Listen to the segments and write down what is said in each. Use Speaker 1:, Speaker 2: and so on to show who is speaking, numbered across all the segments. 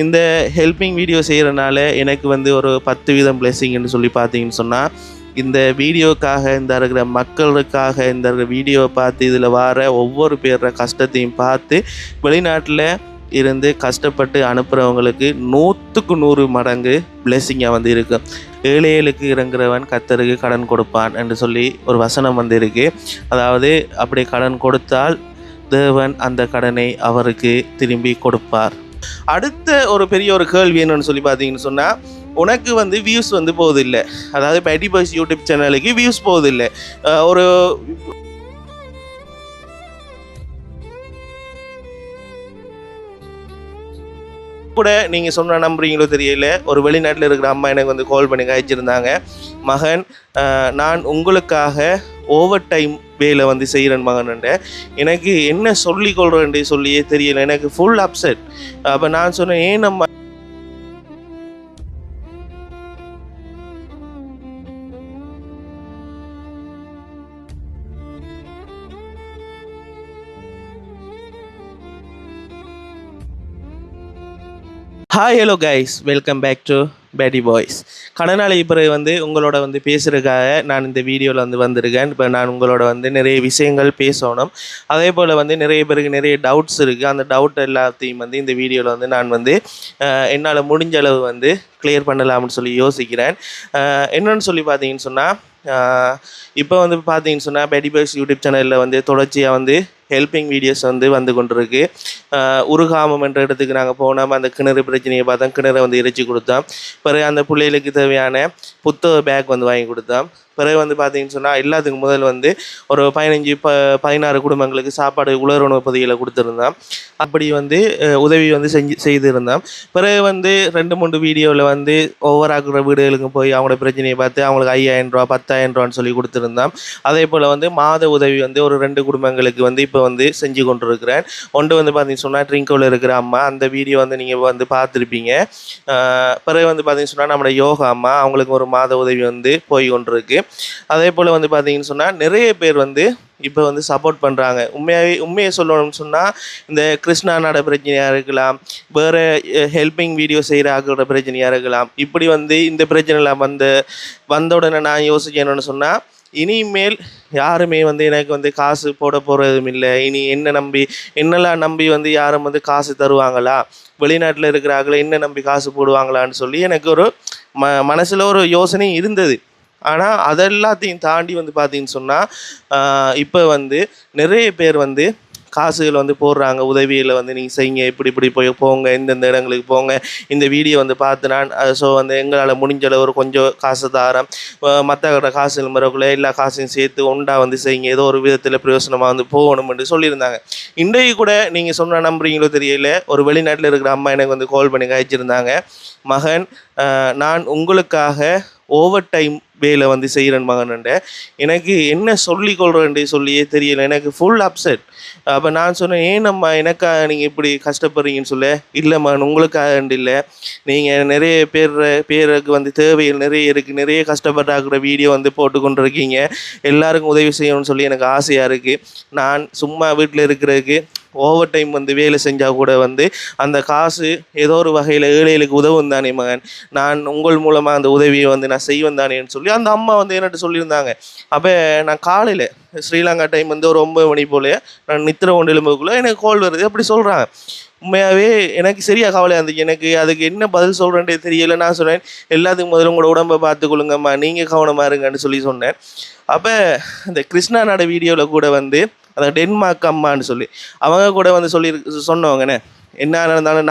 Speaker 1: இந்த helping video செய்கிறனால எனக்கு வந்து ஒரு 10 வீதம் பிளெஸிங்னு சொல்லி பார்த்தீங்கன்னு சொன்னால், இந்த வீடியோக்காக இந்த இருக்கிற மக்களுக்காக இந்த இருக்கிற வீடியோவை பார்த்து இதில் வர ஒவ்வொரு பேர கஷ்டத்தையும் பார்த்து வெளிநாட்டில் இருந்து கஷ்டப்பட்டு அனுப்புகிறவங்களுக்கு 100க்கு 100 மடங்கு பிளெஸிங்காக வந்து இருக்கும். ஏழைகளுக்கு இறங்குறவன் கர்த்தருக்கு கடன் கொடுப்பான் என்று சொல்லி ஒரு வசனம் வந்து இருக்குது. அதாவது அப்படி கடன் கொடுத்தால் தேவன் அந்த கடனை அவருக்கு திரும்பி கொடுப்பார். அடுத்த ஒரு பெரிய ஒரு கேள்வி என்னன்னு சொல்லி பார்த்தீங்கன்னு சொன்னால், உனக்கு வந்து வியூஸ் வந்து போகுதில்லை. அதாவது பேட்டி பாய்ஸ் யூடியூப் சேனலுக்கு வியூஸ் போகுதில்லை. ஒரு கூட நீங்கள் சொன்ன நம்புறீங்களோ தெரியல, ஒரு வெளிநாட்டில் இருக்கிற அம்மா எனக்கு வந்து கால் பண்ணி காய்ச்சிருந்தாங்க. மகன், நான் உங்களுக்காக ஓவர் டைம் வேலை வந்து செய்கிறேன் மகன்ன்ற. எனக்கு என்ன சொல்லிக்கொள்கிறேன் சொல்லியே தெரியல, எனக்கு ஃபுல் அப்செட். அப்போ நான் சொன்னேன், ஏன் நம்ம hi hello guys, welcome back to பேட்டி பாய்ஸ். கடனாளி பிறகு வந்து உங்களோட வந்து பேசுகிறதுக்காக நான் இந்த வீடியோவில் வந்து வந்திருக்கேன். இப்போ நான் உங்களோட வந்து நிறைய விஷயங்கள் பேசணும். அதே போல் வந்து நிறைய பேருக்கு நிறைய டவுட்ஸ் இருக்குது. அந்த டவுட் எல்லாத்தையும் வந்து இந்த வீடியோவில் வந்து நான் வந்து என்னால் முடிஞ்ச அளவு வந்து கிளியர் பண்ணலாம்னு சொல்லி யோசிக்கிறேன். என்னென்னு சொல்லி பார்த்தீங்கன்னு சொன்னால், இப்போ வந்து பார்த்தீங்கன்னு சொன்னால் பேட்டி பாய்ஸ் யூடியூப் சேனலில் வந்து தொடர்ச்சியாக வந்து ஹெல்பிங் வீடியோஸ் வந்து கொண்டிருக்கு. உருகாமம் என்ற இடத்துக்கு நாங்கள் போனோம். அந்த கிணறு பிரச்சனையை பார்த்தோம். கிணறை வந்து இறைச்சி கொடுத்தோம். பிறகு அந்த பிள்ளைகளுக்கு தேவையான புத்தக பேக் வந்து வாங்கி கொடுத்தோம். பிறகு வந்து பார்த்தீங்கன்னு சொன்னால், எல்லாத்துக்கும் முதல் வந்து ஒரு 16 குடும்பங்களுக்கு சாப்பாடு உலருணவு பொதிகளை கொடுத்துருந்தோம். அப்படி வந்து உதவி வந்து செய்திருந்தோம். பிறகு வந்து 2-3 வீடியோவில் வந்து ஒவ்வொரு வீடுகளுக்கு போய் அவங்களோட பிரச்சனையை பார்த்து அவங்களுக்கு 5000 ரூபா 10,000 ரூபான்னு சொல்லி கொடுத்துருந்தோம். அதே போல் வந்து மாத உதவி வந்து ஒரு 2 குடும்பங்களுக்கு வந்து இப்போ வந்து செஞ்சு கொண்டிருக்கிறேன். ஒன்று வந்து பார்த்தீங்கன்னு சொன்னால் ட்ரிங்கோவில் இருக்கிற அம்மா, அந்த வீடியோ வந்து நீங்கள் வந்து பார்த்துருப்பீங்க. பிறகு வந்து பார்த்தீங்கன்னு சொன்னால் நம்மளோட யோகா அம்மா, அவங்களுக்கு ஒரு மாத உதவி வந்து போய் கொண்டிருக்கு. அதே போல் வந்து பார்த்தீங்கன்னு சொன்னால் நிறைய பேர் வந்து இப்போ வந்து சப்போர்ட் பண்ணுறாங்க. உண்மையை சொல்லணும்னு சொன்னால், இந்த கிருஷ்ணா நட பிரச்சனையாக இருக்கலாம், வேறு ஹெல்பிங் வீடியோ செய்கிற ஆக்களோட பிரச்சனையாக இருக்கலாம். இப்படி வந்து இந்த பிரச்சனைலாம் வந்த உடனே நான் யோசிக்கணும்னு சொன்னால், இனிமேல் யாருமே வந்து எனக்கு வந்து காசு போட போகிறதும் இல்லை. இனி என்னெல்லாம் நம்பி வந்து யாரும் வந்து காசு தருவாங்களா, வெளிநாட்டில் இருக்கிறாங்களே என்ன நம்பி காசு போடுவாங்களான்னு சொல்லி எனக்கு ஒரு மனசில் ஒரு யோசனை இருந்தது. ஆனால் அதெல்லாத்தையும் தாண்டி வந்து பார்த்தீங்கன்னு சொன்னால், இப்போ வந்து நிறைய பேர் வந்து காசுகள் வந்து போடுறாங்க. உதவியில் வந்து நீங்கள் செய்யுங்க, இப்படி போங்க, எந்தெந்த இடங்களுக்கு போங்க, இந்த வீடியோ வந்து பார்த்து நான் ஸோ வந்து எங்களால் முடிஞ்ச அளவு ஒரு கொஞ்சம் காசு தாரேன், மற்ற காசு முறைக்குள்ளே எல்லா காசையும் சேர்த்து ஒன்றா வந்து செய்யுங்க, ஏதோ ஒரு விதத்தில் பிரயோசனமாக வந்து போகணும்னு சொல்லியிருந்தாங்க. இன்றைக்கு கூட நீங்கள் சொன்ன நம்புறீங்களோ தெரியல, ஒரு வெளிநாட்டில் இருக்கிற அம்மா எனக்கு வந்து கால் பண்ணி காய்ச்சிருந்தாங்க. மகன், நான் உங்களுக்காக ஓவர் டைம் வேலை வந்து செய்கிறேன் மகன்ன்ற. எனக்கு என்ன சொல்லிக்கொள்கிறேன் சொல்லியே தெரியல, எனக்கு ஃபுல் அப்செட். அப்போ நான் சொன்னேன், ஏன் நம்ம எனக்காக நீங்கள் இப்படி கஷ்டப்படுறீங்கன்னு சொல்ல, இல்லை மகன் உங்களுக்காக இல்லை, நீங்கள் நிறைய பேருக்கு வந்து தேவைகள் நிறைய இருக்குது, நிறைய கஷ்டப்பட்டாக்கிற வீடியோ வந்து போட்டு கொண்டு இருக்கீங்க, எல்லாருக்கும் உதவி செய்யணும்னு சொல்லி எனக்கு ஆசையாக இருக்குது. நான் சும்மா வீட்டில் இருக்கிறதுக்கு ஓவர் டைம் வந்து வேலை செஞ்சால் கூட வந்து அந்த காசு ஏதோ ஒரு வகையில் ஏழைகளுக்கு உதவும் தானே மகன், நான் உங்கள் மூலமாக அந்த உதவியை வந்து நான் செய்வேன் தானேன்னு சொல்லி அந்த அம்மா வந்து என்கிட்ட சொல்லியிருந்தாங்க. அப்போ நான் காலையில் ஸ்ரீலங்கா டைம் வந்து ஒரு 9 மணி போல் நான் நித்திர கொண்டு எழும்புக்குள்ளே எனக்கு கால் வருது. அப்படி சொல்கிறாங்க. உண்மையாகவே எனக்கு சரியாக கவலையாக இருந்துச்சு. எனக்கு அதுக்கு என்ன பதில் சொல்கிறேன்டே தெரியலை. நான் சொன்னேன், எல்லாத்துக்கும் முதல்ல உங்களோட உடம்பை பார்த்துக்கொள்ளுங்கம்மா, நீங்கள் கவனமாக இருங்கன்னு சொல்லி சொன்னேன். அப்போ இந்த கிருஷ்ணா நட வீடியோவில் கூட வந்து அந்த டென்மார்க் அம்மான்னு சொல்லி அவங்க கூட வந்து சொன்னவங்கண்ணே, என்ன நடந்தாலும்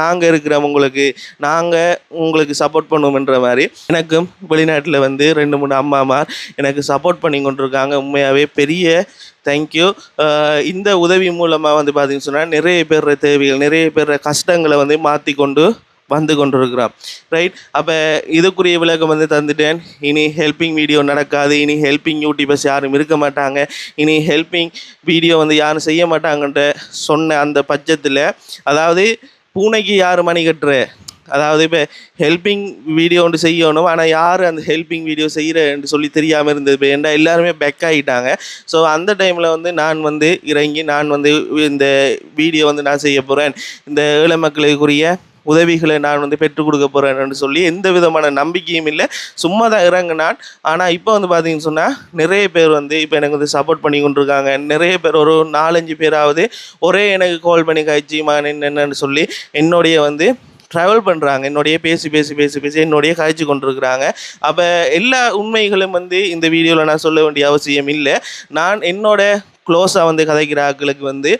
Speaker 1: நாங்கள் உங்களுக்கு சப்போர்ட் பண்ணுவோம்ன்ற மாதிரி எனக்கும் வெளிநாட்டில் வந்து 2-3 அம்மாமார் எனக்கு சப்போர்ட் பண்ணி கொண்டிருக்காங்க. உண்மையாகவே பெரிய தேங்க்யூ. இந்த உதவி மூலமாக வந்து பார்த்தீங்கன்னு சொன்னால் நிறைய பேர் தேவைகள், நிறைய பேர் கஷ்டங்களை வந்து மாற்றி கொண்டிருக்கிறான். ரைட். அப்போ இதுக்குரிய விளக்கம் வந்து தந்துட்டேன். இனி ஹெல்பிங் வீடியோ நடக்காது, இனி ஹெல்பிங் யூடியூபர்ஸ் யாரும் இருக்க மாட்டாங்க, இனி ஹெல்பிங் வீடியோ வந்து யாரும் செய்ய மாட்டாங்கன்ற சொன்ன அந்த பட்சத்தில், அதாவது பூனைக்கு யார் மணி கட்டுற, அதாவது இப்போ ஹெல்பிங் வீடியோ ஒன்று செய்யணும், ஆனால் யார் அந்த ஹெல்பிங் வீடியோ செய்கிறேன்னு சொல்லி தெரியாமல் இருந்தது. இப்போ ஏன்னா எல்லாருமே பெக் ஆகிட்டாங்க. ஸோ அந்த டைமில் வந்து நான் வந்து இறங்கி நான் வந்து இந்த வீடியோ வந்து நான் செய்ய போகிறேன், இந்த ஏழை மக்களுக்குரிய உதவிகளை நான் வந்து பெற்றுக் கொடுக்க போகிறேன்னு சொல்லி எந்த விதமான நம்பிக்கையும் இல்லை, சும்மா தான் இறங்கினான். ஆனால் இப்போ வந்து பார்த்தீங்கன்னு சொன்னால் நிறைய பேர் வந்து இப்போ எனக்கு வந்து சப்போர்ட் பண்ணி கொண்டிருக்காங்க. நிறைய பேர் ஒரு 4-5 பேராவது ஒரே எனக்கு கால் பண்ணி காய்ச்சி என்னென்னு சொல்லி என்னுடைய வந்து ட்ராவல் பண்ணுறாங்க, என்னுடைய பேசி பேசி பேசி பேசி என்னுடைய காய்ச்சி கொண்டிருக்கிறாங்க. அப்போ எல்லா உண்மைகளும் வந்து இந்த வீடியோவில் நான் சொல்ல வேண்டிய அவசியம் இல்லை. நான் என்னோட க்ளோஸாக வந்து கதைக்கிற ஆட்களுக்கு வந்து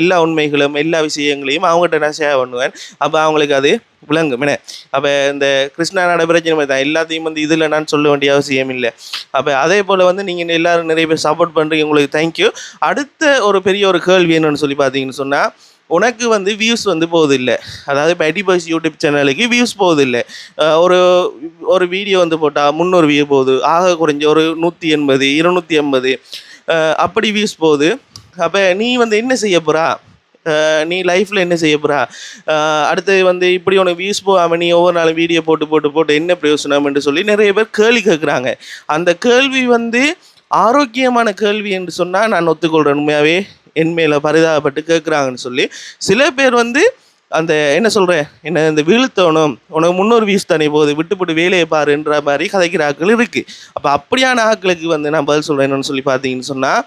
Speaker 1: எல்லா உண்மைகளும் எல்லா விஷயங்களையும் அவங்ககிட்ட நான் ஷேர் பண்ணுவேன். அப்போ அவங்களுக்கு அது விளங்கும் என்ன. அப்போ இந்த கிருஷ்ணா பிரச்சனை மாதிரி தான், எல்லாத்தையும் வந்து இதில் நான் சொல்ல வேண்டிய அவசியம் இல்லை. அப்போ அதே போல் வந்து நீங்கள் எல்லோரும் நிறைய பேர் சப்போர்ட் பண்ணுறீங்க, உங்களுக்கு தேங்க்யூ. அடுத்த ஒரு பெரிய ஒரு கேள்வி என்னன்னு சொல்லி பார்த்தீங்கன்னு சொன்னால், உனக்கு வந்து வியூஸ் வந்து போகுதில்லை, அதாவது பேடி பாய்ஸ் யூடியூப் சேனலுக்கு வியூஸ் போகுதில்லை. ஒரு வீடியோ வந்து போட்டால் 300 வியூ போகுது, ஆக குறைஞ்ச ஒரு 180 250 அப்படி வியூஸ் போகுது. அப்போ நீ வந்து என்ன செய்ய போகிறா, நீ லைஃப்பில் என்ன செய்ய போகிறா, அடுத்து வந்து இப்படி உனக்கு வியூஸ் போகாமல் நீ ஒவ்வொரு நாளும் வீடியோ போட்டு போட்டு போட்டு என்ன பிரயோசனம்னு சொல்லி நிறைய பேர் கேள்வி கேட்குறாங்க. அந்த கேள்வி வந்து ஆரோக்கியமான கேள்வி என்று சொன்னால் நான் ஒத்துக்கொள்கிறேன். உண்மையாகவே என் மேலே பரிதாபப்பட்டு கேட்குறாங்கன்னு சொல்லி சில பேர் வந்து அந்த என்ன சொல்கிறேன், என்ன இந்த வீழ்த்தணும், உனக்கு 300 வியூஸ் தானே போகுது, விட்டுப்பட்டு வேலையை பாருன்ற மாதிரி கதைக்கிற ஆட்கள் இருக்குது. அப்போ அப்படியான ஆட்களுக்கு வந்து நான் பதில் சொல்கிறேன் என்னன்னு சொல்லி பார்த்தீங்கன்னு சொன்னால்,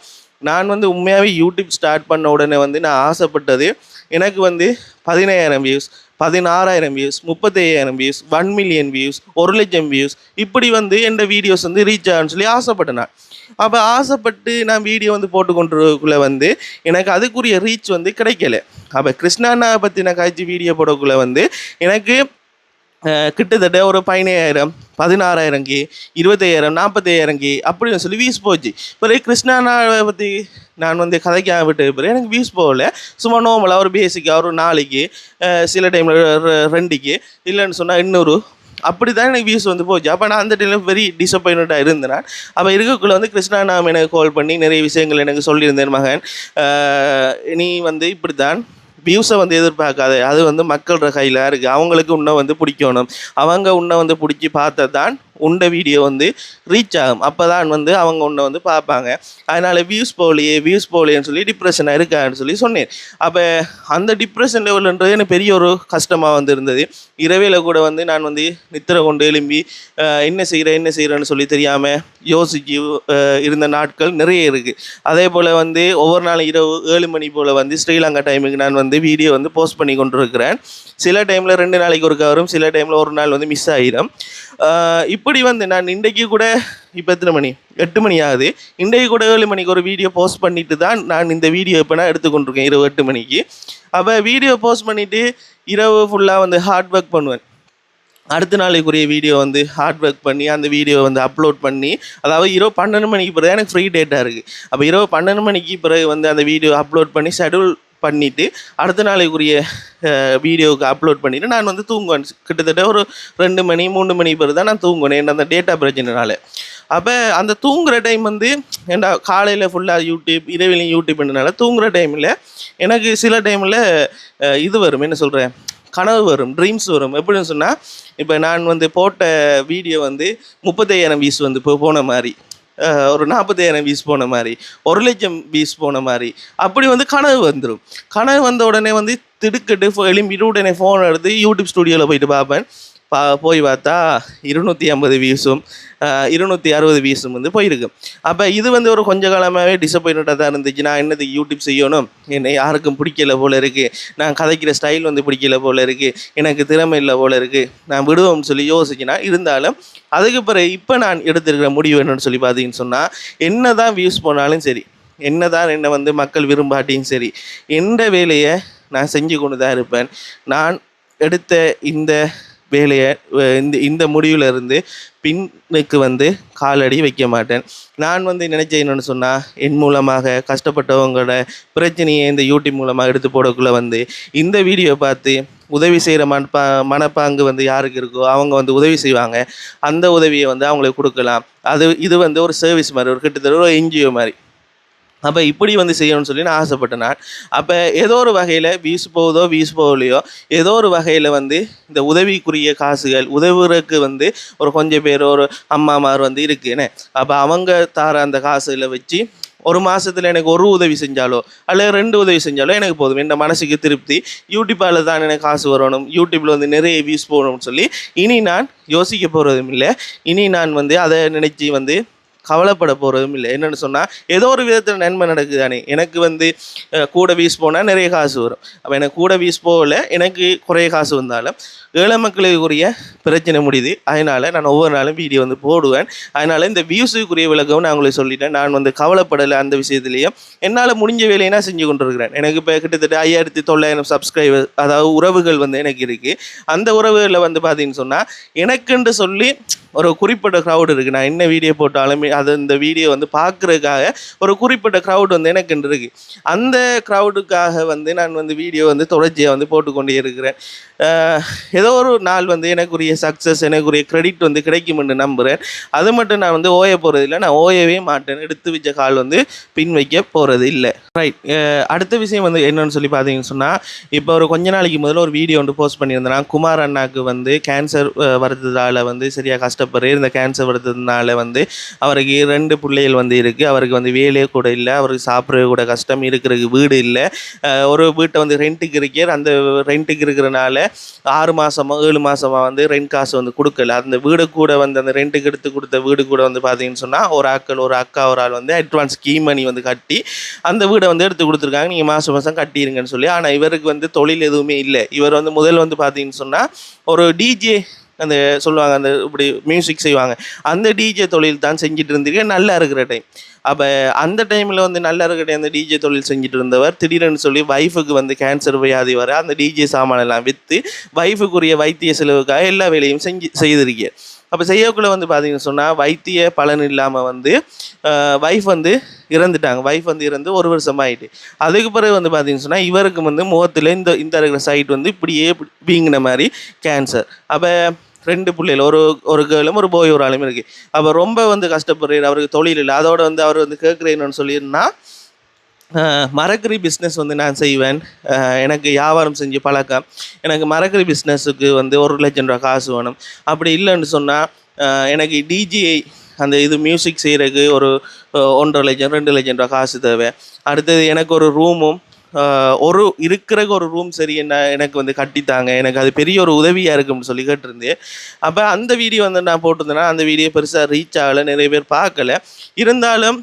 Speaker 1: நான் வந்து உண்மையாகவே யூடியூப் ஸ்டார்ட் பண்ண உடனே வந்து நான் ஆசைப்பட்டது எனக்கு வந்து 15,000 views, 16,000 views, 35,000 views, 1 million views, 1,00,000 views, இப்படி வந்து என் வீடியோஸ் வந்து ரீச் ஆகுன்னு சொல்லி ஆசைப்பட்டேன் நான். அப்போ ஆசைப்பட்டு நான் வீடியோ வந்து போட்டுக்கொண்டுக்குள்ளே வந்து எனக்கு அதுக்குரிய ரீச் வந்து கிடைக்கல. அப்போ கிருஷ்ணாண்ணா பற்றின காய்ச்சி வீடியோ போடக்குள்ளே வந்து எனக்கு கிட்டத்தட்ட ஒரு 15,000, 16,000 கே, 25,000, 45,000 கே அப்படின்னு சொல்லி வியூஸ் போச்சு. பிறகு கிருஷ்ணாண்ணாவை பற்றி நான் வந்து கதைக்காக விட்டு பிறகு எனக்கு வியூஸ் போகல. சும்மா நோமலாக ஒரு பேசிக்காக ஒரு 4 சில டைமில் 2 இல்லைன்னு சொன்னால் 800 அப்படி தான் எனக்கு வியூஸ் வந்து போச்சு. அப்போ நான் அந்த டைமில் வெரி டிசப்பாயின்மெண்ட்டாக இருந்தேன். அப்போ இருக்கக்குள்ளே வந்து கிருஷ்ணா நான் எனக்கு கால் பண்ணி நிறைய விஷயங்கள் எனக்கு சொல்லியிருந்தேன். மகன், நீ வந்து இப்படி தான் வியூஸை வந்து எதிர்பார்க்காது, அது வந்து மக்களோட கையில் இருக்குது, அவங்களுக்கு உன்னை வந்து பிடிக்கணும், அவங்க உன்னை வந்து பிடிச்சி பார்த்தா தான் உண்ட வீடியோ வந்து ரீச் ஆகும், அப்போ தான் வந்து அவங்க உன்னை வந்து பார்ப்பாங்க. அதனால் வியூஸ் போகலையேன்னு சொல்லி டிப்ரெஷனாக இருக்கான்னு சொல்லி சொன்னேன். அப்போ அந்த டிப்ரெஷன் லெவலுன்றது எனக்கு பெரிய ஒரு கஷ்டமாக வந்து இருந்தது. இரவையில் கூட வந்து நான் வந்து நித்திரை கொண்டு எழும்பி என்ன செய்கிறேன்னு சொல்லி தெரியாமல் யோசிச்சு இருந்த நாட்கள் நிறைய இருக்குது. அதே போல் வந்து ஒவ்வொரு நாளும் இரவு 7 மணி போல் வந்து ஸ்ரீலங்கா டைமுக்கு நான் வந்து வீடியோ வந்து போஸ்ட் பண்ணி கொண்டு இருக்கிறேன். சில டைமில் 2 நாளைக்கு ஒருக்கா வரும், சில டைமில் ஒரு நாள் வந்து மிஸ் ஆகிடும். இப்படி வந்து நான் இன்றைக்கி கூட இப்போ எத்தனை மணி, 8 மணி ஆகுது, இன்றைக்கு கூட 7 மணிக்கு ஒரு வீடியோ போஸ்ட் பண்ணிவிட்டு தான் நான் இந்த வீடியோ இப்போ நான் எடுத்துக்கொண்டிருக்கேன் இரவு 8 மணிக்கு. அப்போ வீடியோ போஸ்ட் பண்ணிவிட்டு இரவு ஃபுல்லாக வந்து ஹார்ட் ஒர்க் பண்ணுவேன். அடுத்த நாளைக்குரிய வீடியோ வந்து ஹார்ட் ஒர்க் பண்ணி அந்த வீடியோ வந்து அப்லோட் பண்ணி, அதாவது இரவு 12 மணிக்கு பிறகு எனக்கு ஃப்ரீ டேட்டாக இருக்குது. அப்போ இரவு 12 மணிக்கு பிறகு வந்து அந்த வீடியோ அப்லோட் பண்ணி ஷெடியூல் பண்ணிவிட்டு அடுத்த நாளைக்குரிய வீடியோவுக்கு அப்லோட் பண்ணிவிட்டு நான் வந்து தூங்குவேன். கிட்டத்தட்ட ஒரு 2 மணி 3 மணி பிறகு தான் நான் தூங்குவேன், அந்த டேட்டா பிரச்சனைனால. அப்போ அந்த தூங்குகிற டைம் வந்து ஏன்னா காலையில் ஃபுல்லாக யூடியூப், இரவிலையும் யூடியூப்ன்றனால தூங்குகிற டைமில் எனக்கு சில டைமில் இது வரும், என்ன சொல்கிறேன், கனவு வரும், ட்ரீம்ஸ் வரும். எப்படின்னு சொன்னால், இப்போ நான் வந்து போட்ட வீடியோ வந்து 35,000 வியூஸ் வந்து இப்போ போன மாதிரி, ஒரு 40,000 வியூஸ் போன மாதிரி, 1,00,000 வியூஸ் போன மாதிரி, அப்படி வந்து கனவு வந்துடும். கனவு வந்த உடனே வந்து திடுக்கிட்டு எழும்பிட்டு உடனே ஃபோன் எடுத்து யூடியூப் ஸ்டுடியோவில் போயிட்டு பார்ப்பேன். போய் பார்த்தா 250 வியூஸும் 260 வியூஸும் வந்து போயிருக்கு. அப்போ இது வந்து ஒரு கொஞ்ச காலமாகவே டிசப்பாயின்மெண்ட்டாக தான் இருந்துச்சு. நான் என்னது யூடியூப் செய்யணும், என்னை யாருக்கும் பிடிக்கல போல் இருக்குது, நான் கதைக்கிற ஸ்டைல் வந்து பிடிக்கல போல் இருக்குது, எனக்கு திறமை இல்லை போல் இருக்குது, நான் விடுவோம்னு சொல்லி யோசிச்சினா. இருந்தாலும் அதுக்கு பிறகு இப்போ நான் எடுத்துருக்கிற முடிவு என்னன்னு சொல்லி பார்த்தீங்கன்னு சொன்னால், என்ன தான் வியூஸ் போனாலும் சரி, என்ன தான் என்னை வந்து மக்கள் விரும்பாட்டியும் சரி, எந்த வேலையை நான் செஞ்சு கொண்டு தான் இருப்பேன். நான் எடுத்த இந்த வேலையை இந்த முடிவிலிருந்து பின்னுக்கு வந்து காலடி வைக்க மாட்டேன். நான் வந்து நினைச்சேன் என்னென்னு சொன்னால், என் மூலமாக கஷ்டப்பட்டவங்களோட பிரச்சனையை இந்த யூடியூப் மூலமாக எடுத்து போடக்குள்ளே வந்து இந்த வீடியோ பார்த்து உதவி செய்கிற மனப்பாங்கு வந்து யாருக்கு இருக்கோ அவங்க வந்து உதவி செய்வாங்க. அந்த உதவியை வந்து அவங்களுக்கு கொடுக்கலாம். இது வந்து ஒரு சர்வீஸ் மாதிரி, ஒரு கிட்டத்தட்ட ஒரு என்ஜிஓ மாதிரி. அப்போ இப்படி வந்து செய்யணும்னு சொல்லி நான் ஆசைப்பட்டேன். நான் அப்போ ஏதோ ஒரு வகையில் வியூஸ் போகலையோ ஏதோ ஒரு வகையில் வந்து இந்த உதவிக்குரிய காசுகள் உதவுறதுக்கு வந்து ஒரு கொஞ்சம் பேர், ஒரு அம்மாமார் வந்து இருக்குன்னு, அப்போ அவங்க தார அந்த காசுகளை வச்சு ஒரு மாதத்தில் எனக்கு ஒரு உதவி செஞ்சாலோ அல்லது 2 உதவி செஞ்சாலோ எனக்கு போதும். என் மனசுக்கு திருப்தி. யூடியூப்பால் தான் எனக்கு காசு வரணும், யூடியூப்பில் வந்து நிறைய வியூஸ் போகணும்னு சொல்லி இனி நான் யோசிக்க போகிறதும் இல்லை. இனி நான் வந்து அதை நினச்சி வந்து கவலைப்பட போகிறதும் இல்லை. என்னென்னு சொன்னால் ஏதோ ஒரு விதத்தில் நன்மை நடக்குது தானே. எனக்கு வந்து கூட வீஸ் போனால் நிறைய காசு வரும். அப்போ எனக்கு கூட வீஸ் போகல, எனக்கு குறைய காசு வந்தாலும் ஏழை மக்களுக்குரிய பிரச்சனை முடியுது. அதனால் நான் ஒவ்வொரு நாளும் வீடியோ வந்து போடுவேன். அதனால் இந்த வியூஸுக்குரிய விளக்கம் நான் உங்களுக்கு சொல்லிட்டேன். நான் வந்து கவலைப்படலை அந்த விஷயத்துலேயும். என்னால் முடிஞ்ச வேலையை நான் செஞ்சு கொண்டிருக்கிறேன். எனக்கு இப்போ கிட்டத்தட்ட 5900 சப்ஸ்கிரைபர், அதாவது உறவுகள் வந்து எனக்கு இருக்குது. அந்த உறவுகளில் வந்து பார்த்தீங்கன்னு சொன்னால் எனக்குன்னு சொல்லி ஒரு குறிப்பிட்ட க்ரௌட் இருக்குது. நான் என்ன வீடியோ போட்டாலும் அது இந்த வீடியோ வந்து பார்க்குறதுக்காக ஒரு குறிப்பிட்ட க்ரௌட் வந்து எனக்குன்னு இருக்குது. அந்த க்ரௌடுக்காக வந்து நான் வந்து வீடியோ வந்து தொடர்ச்சியாக வந்து போட்டுக்கொண்டே இருக்கிறேன். ஏதோ ஒரு நாள் வந்து எனக்குரிய சக்ஸஸ், எனக்குரிய கிரெடிட் வந்து கிடைக்கும்னு நம்புகிறேன். அது மட்டும் நான் வந்து ஓய போகிறது இல்லை. நான் ஓயவே மாட்டேன். எடுத்து வச்ச கால் வந்து பின் வைக்க போகிறது இல்லை. ரைட். அடுத்த விஷயம் வந்து என்னென்னு சொல்லி பார்த்தீங்கன்னு சொன்னால், இப்போ ஒரு கொஞ்ச நாளைக்கு முதல்ல ஒரு வீடியோ வந்து போஸ்ட் பண்ணியிருந்தேன். குமார் அண்ணாவுக்கு வந்து கேன்சர் வருத்ததால் வந்து சரியாக கஷ்டப்படுறாரு. இந்த கேன்சர் வருத்ததுனால வந்து அவருக்கு 2 பிள்ளைகள் வந்து இருக்குது. அவருக்கு வந்து வேலையே கூட இல்லை, அவருக்கு சாப்பிட்றது கூட கஷ்டம், இருக்கிறதுக்கு வீடு இல்லை. ஒரு வீட்டை வந்து ரெண்ட்டுக்கு இருக்கார். அந்த ரெண்ட்டுக்கு இருக்கிறனால 6 மாதமா 7 மாதமாக வந்து ரெண்ட் காசு வந்து கொடுக்கல. அந்த வீடு கூட வந்து அந்த ரெண்ட்டுக்கு எடுத்து கொடுத்த வீடு கூட வந்து பார்த்தீங்கன்னு சொன்னால் ஒரு அக்கா ஒரு ஆள் வந்து அட்வான்ஸ் ஸ்கீம் மணி வந்து கட்டி அந்த வீடை வந்து எடுத்து கொடுத்துருக்காங்க. நீங்கள் மாதம் மாதம் கட்டிடுங்கன்னு சொல்லி. ஆனால் இவருக்கு வந்து தொழில் எதுவுமே இல்லை. இவர் வந்து முதல் வந்து பார்த்தீங்கன்னு சொன்னால் ஒரு டிஜே அந்த சொல்லுவாங்க, அந்த இப்படி மியூசிக் செய்வாங்க, அந்த டிஜே தொழில் தான் செஞ்சுட்டு இருந்திருக்கேன் நல்லா இருக்கிற டைம். அப்போ அந்த டைமில் வந்து நல்லா இருக்கிற அந்த டிஜே தொழில் செஞ்சுட்டு இருந்தவர் திடீர்னு சொல்லி வைஃபுக்கு வந்து கேன்சர் வியாதி வர அந்த டிஜே சாமானெல்லாம் விற்று வைஃபுக்குரிய வைத்திய செலவுக்காக எல்லா வேலையும் செய்திருக்கேன். அப்போ செய்யக்குள்ளே வந்து பார்த்தீங்கன்னு சொன்னால் வைத்திய பலன் இல்லாமல் வந்து வைஃப் வந்து இறந்துட்டாங்க. வைஃப் வந்து இறந்து 1 வருஷம் ஆகிட்டு. அதுக்கு பிறகு வந்து பார்த்தீங்கன்னு சொன்னால் இவருக்கு வந்து முகத்தில் இந்த இருக்கிற சைட் வந்து இப்படியே வீங்கின மாதிரி கேன்சர். அப்போ 2 பிள்ளைகள், ஒரு கேர்ளும் ஒரு போய் ஒரு ஆளும் இருக்குது. அப்போ ரொம்ப வந்து கஷ்டப்படுறாரு. அவருக்கு தொழில் இல்லை. அதோடு வந்து அவர் வந்து கேட்குறேன்னு சொல்லியிருந்தா, மரக்கறி பிஸ்னஸ் வந்து நான் செய்வேன், எனக்கு வியாபாரம் செஞ்சு பழக்கம், எனக்கு மரக்கறி பிஸ்னஸுக்கு வந்து 1 லட்சம் ரூபா காசு வேணும். அப்படி இல்லைன்னு சொன்னால் எனக்கு டிஜிஐ அந்த இது மியூசிக் செய்கிறதுக்கு ஒரு 1.5 லட்சம் 2 லட்சம் ரூபா காசு தேவை. அடுத்தது எனக்கு ஒரு ரூமும் ஒரு ரூம் சரி எனக்கு வந்து கட்டித்தாங்க, எனக்கு அது பெரிய ஒரு உதவியாக இருக்கும்னு சொல்லி கேட்டிருந்தேன். அப்போ அந்த வீடியோ வந்து நான் போட்டிருந்தேன்னா அந்த வீடியோ பெருசாக ரீச் ஆகலை, நிறைய பேர் பார்க்கல. இருந்தாலும்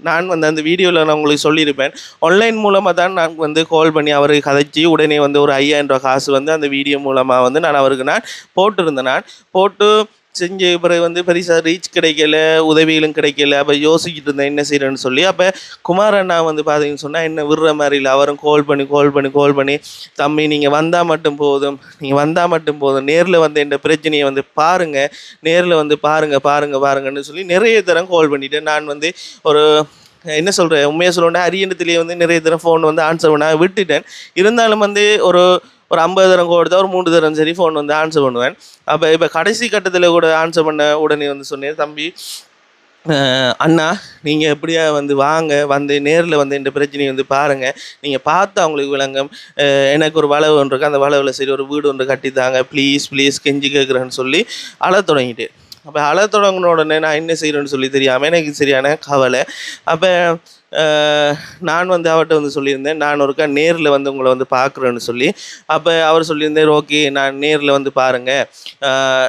Speaker 1: நான் வந்து அந்த வீடியோவில் நான் உங்களுக்கு சொல்லியிருப்பேன். ஆன்லைன் மூலமாக தான் நான் வந்து கால் பண்ணி அவருக்கு கதைச்சி உடனே வந்து ஒரு 5000 ரூபா காசு வந்து அந்த வீடியோ மூலமாக வந்து நான் அவருக்கு போட்டிருந்தேன். போட்டு செஞ்ச பிறகு வந்து பெருசாக ரீச் கிடைக்கல, உதவிகளும் கிடைக்கல. அப்போ யோசிச்சுட்டு இருந்தேன் என்ன செய்கிறேன்னு சொல்லி. அப்போ குமார் அண்ணா வந்து பார்த்தீங்கன்னு சொன்னால் என்ன விடுற மாதிரி இல்லை. அவரும் கால் பண்ணி தம்பி நீங்கள் வந்தால் மட்டும் போதும், நேரில் வந்து இந்த பிரச்சனையை வந்து பாருங்கள், நேரில் வந்து பாருங்கன்னு சொல்லி நிறைய தரம் கால் பண்ணிவிட்டேன். நான் வந்து ஒரு என்ன சொல்கிறேன், உண்மையாக சொல்லணுன்னா அரியணத்துலேயே வந்து நிறைய தரம் ஃபோன் வந்து ஆன்சர் பண்ண விட்டுட்டேன். இருந்தாலும் வந்து ஒரு 50 தரம் கொடுத்தா ஒரு 3 தரம் சரி ஃபோன் வந்து ஆன்சர் பண்ணுவேன். அப்போ இப்போ கடைசி கட்டத்தில் கூட ஆன்சர் பண்ண உடனே வந்து சொன்னேன், தம்பி அண்ணா நீங்கள் எப்படியா வந்து வாங்க, வந்து நேரில் வந்து இந்த பிரச்சனையை வந்து பாருங்கள், நீங்கள் பார்த்து அவங்களுக்கு விளங்கும். எனக்கு ஒரு வளவு ஒன்று இருக்குது, அந்த வளவில் சரி ஒரு வீடு ஒன்று கட்டித்தாங்க ப்ளீஸ் கெஞ்சி கேட்குறேன்னு சொல்லி அழ தொடங்கிட்டேன். அப்போ அழ தொடங்கின உடனே நான் என்ன செய்கிறேன்னு சொல்லி தெரியாமல் எனக்கு சரியான கவலை. அப்போ நான் வந்து அவர்கிட்ட வந்து சொல்லியிருந்தேன், நான் ஒருக்கா நேரில் வந்து உங்களை வந்து பார்க்குறேன்னு சொல்லி. அப்போ அவர் சொல்லியிருந்தேன், ஓகே நான் நேரில் வந்து பாருங்கள்,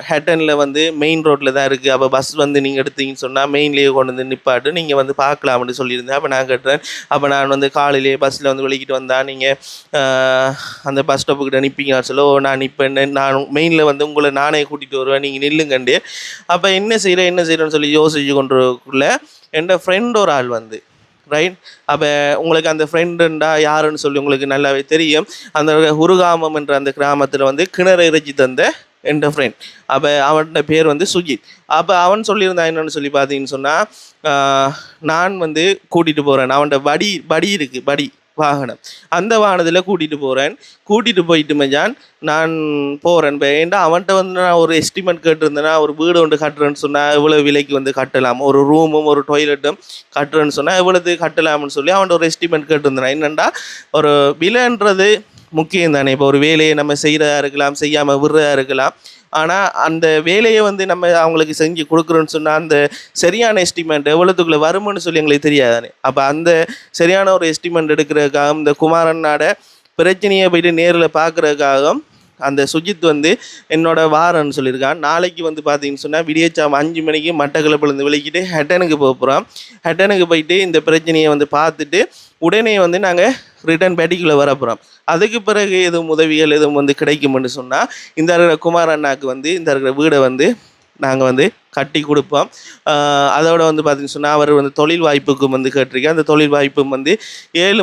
Speaker 1: ஹெட்டனில் வந்து மெயின் ரோட்டில் தான் இருக்குது, அப்போ பஸ் வந்து நீங்கள் எடுத்தீங்கன்னு சொன்னால் மெயின்லேயே கொண்டு வந்து நிப்பாட்டு, நீங்கள் வந்து பார்க்கலாம்னு சொல்லியிருந்தேன். அப்போ நான் கேட்டேன், அப்போ நான் வந்து காலையிலேயே பஸ்ஸில் வந்து வெளிக்கிட்டு வந்தால் நீங்கள் அந்த பஸ் ஸ்டாப்புக்கிட்ட நிற்பீங்கன்னு சொல்ல, நான் நிற்பேன், நான் மெயினில் வந்து உங்களை நானே கூட்டிகிட்டு வருவேன், நீங்கள் நில்லுங்கண்டு. அப்போ என்ன செய்கிறேன்னு சொல்லி யோசிச்சு கொண்டுக்குள்ளே என்னோடய ஃப்ரெண்ட் ஒரு ஆள் வந்து ரைட். அப்போ உங்களுக்கு அந்த ஃப்ரெண்டுண்டா யாருன்னு சொல்லி உங்களுக்கு நல்லாவே தெரியும். அந்த உருகாமம் என்ற அந்த கிராமத்தில் வந்து கிணறு இறைச்சி தந்த என் ஃப்ரெண்ட். அப்போ அவனோட பேர் வந்து சுஜித். அப்போ அவன் சொல்லியிருந்தான் என்னென்னு சொல்லி பார்த்தீங்கன்னு சொன்னால், நான் வந்து கூட்டிகிட்டு போகிறேன், அவன்கிட்ட படி இருக்குது வாகனம், அந்த வாகனத்தில் கூட்டிகிட்டு போயிட்டு மச்சான் நான் போகிறேன். இப்போ ஏன்டா அவன்கிட்ட வந்து நான் ஒரு எஸ்டிமேட் கேட்டிருந்தேன்னா, ஒரு வீடு ஒன்று கட்டுறேன்னு சொன்னால் எவ்வளோ விலைக்கு வந்து கட்டலாம், ஒரு ரூமும் ஒரு டாய்லெட்டும் கட்டுறேன்னு சொன்னால் எவ்வளோது கட்டலாம்னு சொல்லி அவன்கிட்ட ஒரு எஸ்டிமேட் கேட்டிருந்தேன். என்னென்னா ஒரு விலைன்றது முக்கியம் தானே. இப்போ ஒரு வேலையை நம்ம செய்கிறதா இருக்கலாம், செய்யாமல் விடுறதா இருக்கலாம். ஆனால் அந்த வேலையை வந்து நம்ம அவங்களுக்கு செஞ்சு கொடுக்குறோன்னு சொன்னால் அந்த சரியான எஸ்டிமேட் எவ்வளோத்துக்குள்ளே வரும்னு சொல்லி எங்களுக்கு தெரியாதானே. அப்போ அந்த சரியான ஒரு எஸ்டிமேட் எடுக்கிறதுக்காக இந்த குமாரண்ணாட பிரச்சனையை போயிட்டு நேரில் பார்க்குறதுக்காக அந்த சுஜித் வந்து என்னோட வாரன்னு சொல்லியிருக்கான். நாளைக்கு வந்து பார்த்தீங்கன்னு சொன்னால் விடியச்சாம 5 மணிக்கு மட்டக்களப்பிலேருந்து விளக்கிட்டு ஹெட்டனுக்கு போகிறோம். ஹெட்டனுக்கு போயிட்டு இந்த பிரச்சனையை வந்து பார்த்துட்டு உடனே வந்து நாங்கள் ரிட்டர்ன் பேட்டிக்குள்ளே வரப்போகிறோம். அதுக்கு பிறகு எதுவும் உதவிகள் எதுவும் வந்து கிடைக்கும்னு சொன்னால் இந்த இருக்கிற குமார் அண்ணாவுக்கு வந்து இந்த இருக்கிற வீடை வந்து நாங்கள் வந்து கட்டி கொடுப்போம். அதோட வந்து பார்த்திங்கன்னு சொன்னால் அவர் வந்து தொழில் வாய்ப்புக்கும் வந்து கேட்டிருக்கேன். அந்த தொழில் வாய்ப்பும் வந்து 7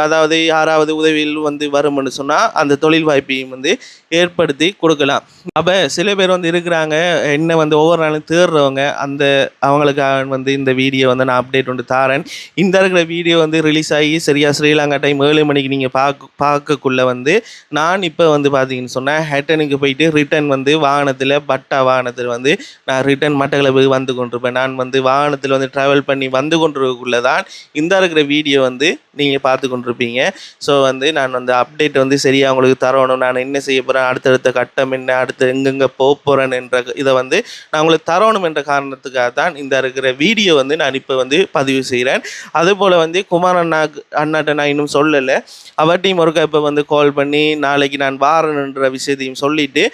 Speaker 1: அதாவது யாராவது உதவியில் வந்து வரும்னு சொன்னால் அந்த தொழில் வாய்ப்பையும் வந்து ஏற்படுத்தி கொடுக்கலாம். அப்போ சில பேர் வந்து இருக்கிறாங்க என்ன வந்து ஒவ்வொரு நாளும் தேடுறவங்க, அந்த அவங்களுக்காக வந்து இந்த வீடியோ வந்து நான் அப்டேட் வந்து தாரேன். இந்த இருக்கிற வீடியோ வந்து ரிலீஸ் ஆகி சரியாக ஸ்ரீலங்கா டைம் 7 மணிக்கு நீங்கள் பார்க்கக்குள்ளே வந்து நான் இப்போ வந்து பார்த்தீங்கன்னு சொன்னால் ஹெட்டனுக்கு போயிட்டு ரிட்டர்ன் வந்து வாகனத்தில் பட்டா வாகனத்தில் வந்து நான் ரிட்டர்ன் மட்டக்களப்புக்கு வந்து கொண்டிருப்பேன். நான் வந்து வாகனத்தில் வந்து ட்ராவல் பண்ணி வந்து கொண்டிருக்கக்குள்ளே தான் இந்த இருக்கிற வீடியோ வந்து நீங்கள் பார்த்து கொண்டிருப்பீங்க. ஸோ வந்து நான் வந்து அப்டேட் வந்து சரியாக உங்களுக்கு தரணும், நான் என்ன செய்ய போகிறேன், அடுத்தடுத்த கட்டம் என்ன, அடுத்து எங்கெங்கே போகிறேன் என்ற இதை வந்து நான் உங்களுக்கு தரணும் என்ற காரணத்துக்காக தான் இந்த இருக்கிற வீடியோ வந்து நான் இப்போ வந்து பதிவு செய்கிறேன். அதுபோல் வந்து குமார் அண்ணாட்ட நான் இன்னும் சொல்லலை. அவர்கிட்டையும் ஒருக்கா இப்போ வந்து கால் பண்ணி நாளைக்கு நான் வாரேன்ற விஷயத்தையும் சொல்லிவிட்டு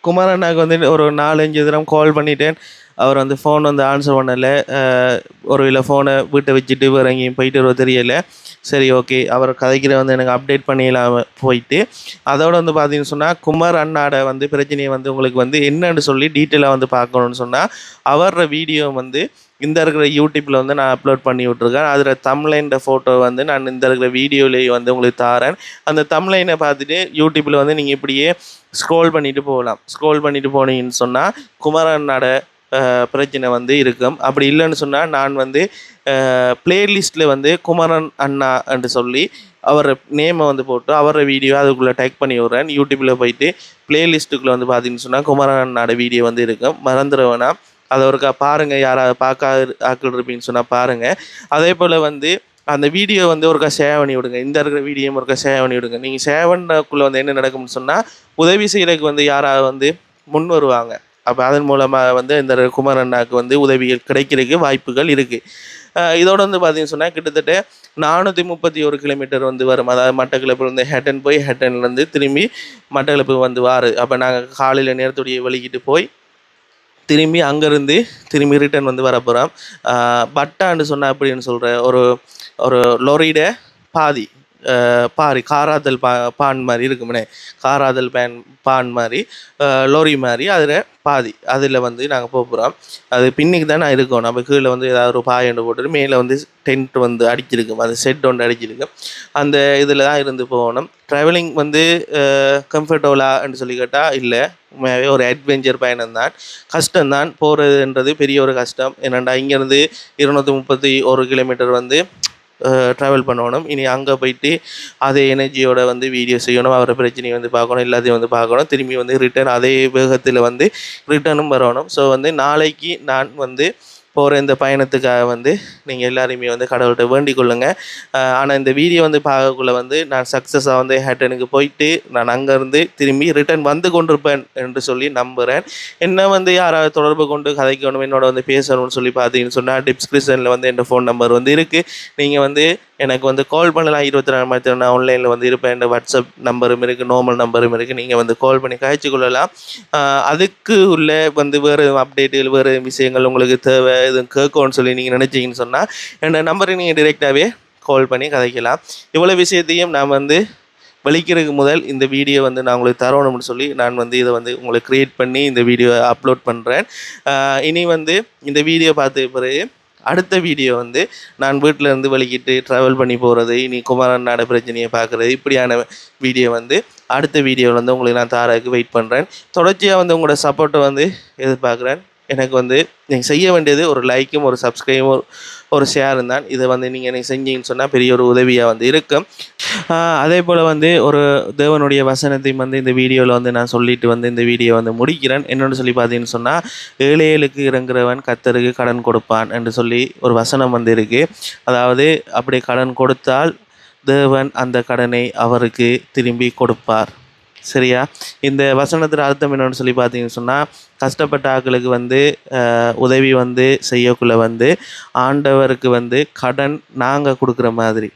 Speaker 1: குமார் அண்ணாவுக்கு வந்து ஒரு 4-5 தடவை கால் பண்ணிட்டேன். அவர் வந்து ஃபோன் வந்து ஆன்சர் பண்ணலை. ஒரு வேளை ஃபோனை வீட்டை வச்சுட்டு வேறு எங்கேயும் போயிட்டு வர தெரியலை. சரி ஓகே, அவர் கதைக்கிற வந்து எனக்கு அப்டேட் பண்ணிடலாம் போயிட்டு. அதோட வந்து பார்த்தீங்கன்னு சொன்னால் குமார் அண்ணாட வந்து பிரச்சனையை வந்து உங்களுக்கு வந்து என்னன்னு சொல்லி டீட்டெயிலாக வந்து பார்க்கணுன்னு சொன்னால் அவரோட வீடியோ வந்து இந்த இருக்கிற யூடியூப்பில் வந்து நான் அப்லோட் பண்ணி விட்ருக்கேன். அதில் தம்ப்லைன் ஃபோட்டோ வந்து நான் இந்த இருக்கிற வீடியோலேயே வந்து உங்களுக்கு தாரேன். அந்த தம்ப்லைனை பார்த்துட்டு யூடியூப்பில் வந்து நீங்கள் இப்படியே ஸ்க்ரோல் பண்ணிவிட்டு போகலாம். ஸ்க்ரோல் பண்ணிவிட்டு போனீங்கன்னு சொன்னால் குமாரண்ணாட பிரச்சனை வந்து இருக்கும். அப்படி இல்லைன்னு சொன்னால் நான் வந்து ப்ளேலிஸ்ட்டில் வந்து குமரன் அண்ணா என்று சொல்லி அவர் நேமை வந்து போட்டு அவரோட வீடியோ அதுக்குள்ளே டேக் பண்ணி விட்றேன். யூடியூப்பில் போயிட்டு ப்ளேலிஸ்ட்டுக்குள்ளே வந்து பார்த்தீங்கன்னு சொன்னால் குமரன் அண்ணாட வீடியோ வந்து இருக்கும். மறந்துடுவேனா அதை ஒருக்கா பாருங்கள். யாராவது பார்க்காது ஆக்கள் இருப்பீங்கன்னு சொன்னால் பாருங்கள். அதே போல் வந்து அந்த வீடியோ வந்து ஒருக்கா ஷேர் பண்ணி விடுங்க. இந்த இருக்கிற வீடியோவும் ஒருக்கா ஷேர் பண்ணி விடுங்க. நீங்கள் ஷேர் பண்ணுறக்குள்ளே வந்து என்ன நடக்கும்னு சொன்னால் உதவி செய்கிறதுக்கு வந்து யாராவது வந்து முன் வருவாங்க. அப்போ அதன் மூலமாக வந்து இந்த குமார் அண்ணாவுக்கு வந்து உதவிகள் கிடைக்கிறதுக்கு வாய்ப்புகள் இருக்குது. இதோட வந்து பார்த்தீங்கன்னு சொன்னால் கிட்டத்தட்ட 431 கிலோமீட்டர் வந்து வரும். அதாவது மட்டக்களப்பு வந்து ஹெட்டன் போய் ஹெட்டன்லேருந்து திரும்பி மட்டக்களப்பு வந்து வாரு. அப்போ நாங்கள் காலையில் நேரத்துடைய வலிக்கிட்டு போய் திரும்பி அங்கேருந்து திரும்பி ரிட்டர்ன் வந்து வர போகிறோம். பட்டான்னு சொன்னால் அப்படின்னு சொல்கிற ஒரு லொரியிட பாதி காராதல் பான் மாதிரி இருக்குமுனே, காராதல் பான் மாதிரி லோரி மாதிரி அதில் பாதி அதில் வந்து நாங்கள் போகிறோம். அது பின்னிக்கு தான் நான் இருக்கோம். நம்ம கீழே வந்து ஏதாவது ஒரு பாயண்டு போட்டுட்டு மேலே வந்து டென்ட் வந்து அடிச்சிருக்கும், அது செட் ஒன்று அடிச்சிருக்கு. அந்த இதில் தான் இருந்து போகணும். ட்ராவலிங் வந்து கம்ஃபர்டபுளான்னு சொல்லி கேட்டால் இல்லை, உண்மையாகவே ஒரு அட்வென்ச்சர் பயணம்தான். கஷ்டம்தான், போகிறதுன்றது பெரிய ஒரு கஷ்டம். என்னென்னா இங்கேருந்து 231 கிலோமீட்டர் வந்து ட்ராவல் பண்ணணும். இனி அங்கே போயிட்டு அதே எனர்ஜியோட வந்து வீடியோ செய்யணும், அவரை பிரச்சனையை வந்து பார்க்கணும், எல்லாத்தையும் வந்து பார்க்கணும். திரும்பி வந்து ரிட்டர்ன் அதே வேகத்தில் வந்து ரிட்டர்னும் வரணும். ஸோ வந்து நாளைக்கு நான் வந்து போகிற இந்த பயணத்துக்காக வந்து நீங்கள் எல்லாருமே வந்து கடவுள்கிட்ட வேண்டிக் கொள்ளுங்கள். ஆனால் இந்த வீடியோ வந்து பார்க்கக்குள்ளே வந்து நான் சக்ஸஸாக வந்து ஹேட்டனுக்கு போயிட்டு நான் அங்கேருந்து திரும்பி ரிட்டர்ன் வந்து கொண்டிருப்பேன் என்று சொல்லி நம்புகிறேன். என்ன வந்து யாராவது தொடர்பு கொண்டு கதைக்கணும், என்னோட வந்து பேசணும்னு சொல்லி பார்த்தீங்கன்னு சொன்னால் டிஸ்கிரிப்ஷனில் வந்து என் ஃபோன் நம்பர் வந்து இருக்குது. நீங்கள் வந்து எனக்கு வந்து கால் பண்ணலாம். 24 மணி நேரம் நான் ஆன்லைனில் வந்து இருப்பேன். என் வாட்ஸ்அப் நம்பரும் இருக்குது, நார்மல் நம்பரும் இருக்குது. நீங்கள் வந்து கால் பண்ணி காய்ச்சி கொள்ளலாம். அதுக்கு உள்ள வந்து வேறு அப்டேட்டுகள் வேறு விஷயங்கள் உங்களுக்கு தேவை எதுவும் கேட்கணும்னு சொல்லி நீங்கள் நினச்சிங்கன்னு சொன்னால் என்னோடய நம்பருக்கு நீங்கள் டிரெக்டாகவே கால் பண்ணி கதைக்கலாம். இவ்வளோ விஷயத்தையும் நான் வந்து வெளிக்கிறதுக்கு முதல் இந்த வீடியோ வந்து நான் உங்களுக்கு தரணும்னு சொல்லி நான் வந்து இதை வந்து உங்களுக்கு க்ரியேட் பண்ணி இந்த வீடியோ அப்லோட் பண்ணுறேன். இனி வந்து இந்த வீடியோ பார்த்த பிறகு அடுத்த வீடியோ வந்து நான் வீட்டில் இருந்து வெளிக்கிட்டு ட்ராவல் பண்ணி போகிறது, இனி குமாரண்ணாட பிரச்சனையை பார்க்குறது, இப்படியான வீடியோ வந்து அடுத்த வீடியோவில் வந்து உங்களுக்கு நான் தாரதுக்கு வெயிட் பண்ணுறேன். தொடர்ச்சியாக வந்து உங்களோட சப்போர்ட்டை வந்து எதிர்பார்க்குறேன். எனக்கு வந்து நீங்கள் செய்ய வேண்டியது ஒரு லைக்கும் ஒரு சப்ஸ்கிரைபும் ஒரு ஷேரும் தான். இதை வந்து நீங்கள் எனக்கு செஞ்சீங்கன்னு சொன்னால் பெரிய ஒரு உதவியாக வந்து இருக்கும். அதே போல் வந்து ஒரு தேவனுடைய வசனத்தையும் வந்து இந்த வீடியோவில் வந்து நான் சொல்லிட்டு வந்து இந்த வீடியோ வந்து முடிக்கிறேன். என்னென்னு சொல்லி பார்த்தீங்கன்னு சொன்னால் ஏழைகளுக்கு இறங்குறவன் கர்த்தருக்கு கடன் கொடுப்பான் என்று சொல்லி ஒரு வசனம் வந்து இருக்குது. அதாவது அப்படி கடன் கொடுத்தால் தேவன் அந்த கடனை அவருக்கு திரும்பி கொடுப்பார். சரியா? இந்த வசனத்தின் அர்த்தம் என்னன்னு சொல்லி பார்த்தீங்கன்னு சொன்னால், கஷ்டப்பட்ட ஆட்களுக்கு வந்து உதவி வந்து செய்யக்குள்ள வந்து ஆண்டவருக்கு வந்து கடன் நாங்கள் கொடுக்குற மாதிரி,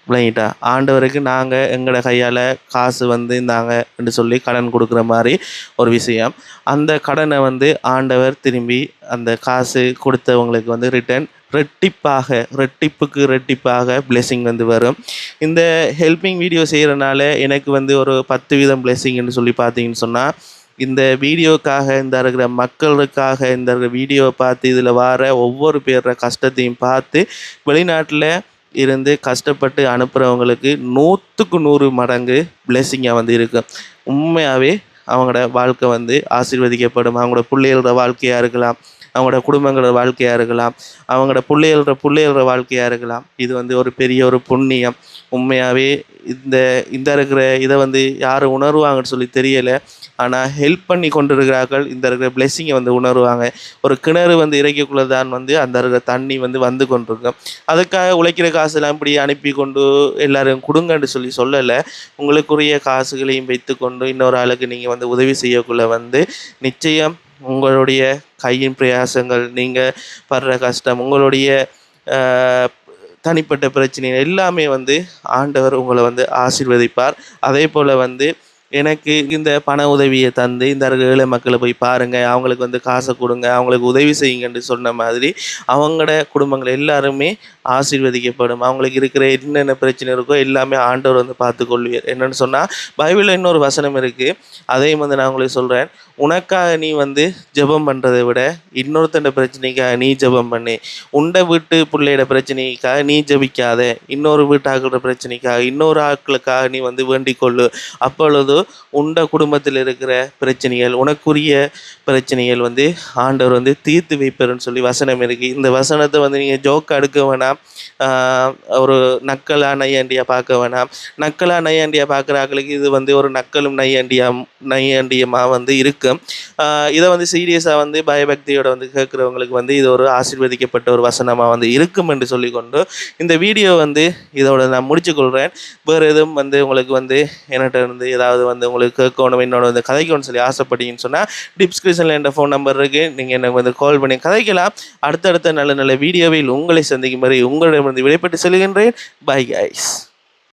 Speaker 1: விளங்கிட்டா? ஆண்டவருக்கு நாங்கள் எங்களோட கையால் காசு வந்து இந்தாங்கன்னு சொல்லி கடன் கொடுக்குற மாதிரி ஒரு விஷயம். அந்த கடனை வந்து ஆண்டவர் திரும்பி அந்த காசு கொடுத்தவங்களுக்கு வந்து ரிட்டர்ன் ரெட்டிப்புக்கு ரெட்டிப்பாக பிளெஸிங் வந்து வரும். இந்த ஹெல்பிங் வீடியோ செய்கிறனால எனக்கு வந்து ஒரு 10% பிளெஸிங்னு சொல்லி பார்த்தீங்கன்னு சொன்னால், இந்த வீடியோக்காக இந்த இருக்கிற மக்களுக்காக இந்த இருக்கிற வீடியோவை பார்த்து இதில் வர ஒவ்வொரு பேர கஷ்டத்தையும் பார்த்து வெளிநாட்டில் இருந்து கஷ்டப்பட்டு அனுப்புகிறவங்களுக்கு 100க்கு 100 மடங்கு பிளெஸிங்காக வந்து இருக்கும். உண்மையாகவே அவங்களோட வாழ்க்கை வந்து ஆசீர்வதிக்கப்படும். அவங்களோட பிள்ளைகளோட வாழ்க்கையாக இருக்கலாம், அவங்களோட குடும்பங்களோட வாழ்க்கையாக இருக்கலாம், அவங்களோட பிள்ளைகளோட வாழ்க்கையாக இருக்கலாம். இது வந்து ஒரு பெரிய ஒரு புண்ணியம். உண்மையாகவே இந்த இந்த இருக்கிற இதை வந்து யார் உணர்வாங்கன்னு சொல்லி தெரியலை. ஆனால் ஹெல்ப் பண்ணி கொண்டு இருக்கிறார்கள். இந்த இருக்கிற பிளெஸ்ஸிங்கை வந்து உணர்வாங்க. ஒரு கிணறு வந்து இறைக்கக்குள்ளே தான் வந்து அந்த இருக்கிற தண்ணி வந்து கொண்டிருக்கும். அதுக்காக உழைக்கிற காசெல்லாம் இப்படி அனுப்பி கொண்டு எல்லோரும் கொடுங்கன்னு சொல்லி சொல்லலை. உங்களுக்குரிய காசுகளையும் வைத்து கொண்டு இன்னொரு ஆளுக்கு நீங்கள் வந்து உதவி செய்யக்குள்ளே வந்து நிச்சயம் உங்களுடைய கையின் பிரயாசங்கள், நீங்கள் படுற கஷ்டம், உங்களுடைய தனிப்பட்ட பிரச்சனை எல்லாமே வந்து ஆண்டவர் உங்களை வந்து ஆசீர்வதிப்பார். அதே போல் வந்து எனக்கு இந்த பண உதவியை தந்து இந்த ஏழை மக்களை போய் பாருங்கள், அவங்களுக்கு வந்து காசை கொடுங்க, அவங்களுக்கு உதவி செய்யுங்கன்னு சொன்ன மாதிரி அவங்களோட குடும்பங்கள் எல்லாருமே ஆசீர்வதிக்கப்படும். அவங்களுக்கு இருக்கிற என்னென்ன பிரச்சனை இருக்கோ எல்லாமே ஆண்டவர் வந்து பார்த்துக்கொள்வார். என்னென்னு சொன்னால், பைபிளில் இன்னொரு வசனம் இருக்குது, அதையும் வந்து நான் உங்களுக்கு சொல்கிறேன். உனக்காக நீ வந்து ஜெபம் பண்ணுறதை விட இன்னொருத்தண்ட பிரச்சனைக்காக நீ ஜெபம் பண்ணு. உண்டை வீட்டு பிள்ளையோட பிரச்சனைக்காக நீ ஜெபிக்காத, இன்னொரு வீட்டாக்களோட பிரச்சனைக்காக இன்னொரு ஆட்களுக்காக நீ வந்து வேண்டிக் கொள்ளு. அப்பொழுது உண்ட குடும்பத்தில் இருக்கிற பிரச்சனைகள், உனக்குரிய பிரச்சனைகள் வந்து ஆண்டவர் வந்து தீர்த்து வைப்பார்னு சொல்லி வசனம் இருக்குது. இந்த வசனத்தை வந்து நீங்கள் ஜோக்காக எடுக்க வேணாம், ஒரு நக்கலாக நையாண்டியாக பார்க்க வேணாம். நக்கலாக நையாண்டியாக பார்க்குற ஆட்களுக்கு இது வந்து ஒரு நக்கலும் நையாண்டியமாக வந்து இருக்கும். இதை வந்து சீரியஸாக வந்து பயபக்தியோட வந்து கேட்குறவங்களுக்கு வந்து இது ஒரு ஆசீர்வதிக்கப்பட்ட ஒரு வசனமாக வந்து இருக்கும் என்று சொல்லிக்கொண்டு இந்த வீடியோ வந்து இதோட நான் முடிச்சுக்கொள்கிறேன். வேறு எதுவும் வந்து உங்களுக்கு வந்து என்கிட்ட இருந்து ஏதாவது வந்து உங்களுக்கு கேட்கணும், என்னோட வந்து கதைக்கணும்னு சொல்லி ஆசைப்பட்டீங்கன்னு சொன்னால் டிஸ்கிரிப்ஷனில் என் ஃபோன் நம்பர் இருக்குது, நீங்கள் எனக்கு வந்து கால் பண்ணி கதைக்கலாம். அடுத்தடுத்த நல்ல நல்ல வீடியோவில் உங்களை சந்திக்கும் வரை உங்களிடமிருந்து விடைபெற்று செல்கின்றேன். Bye guys.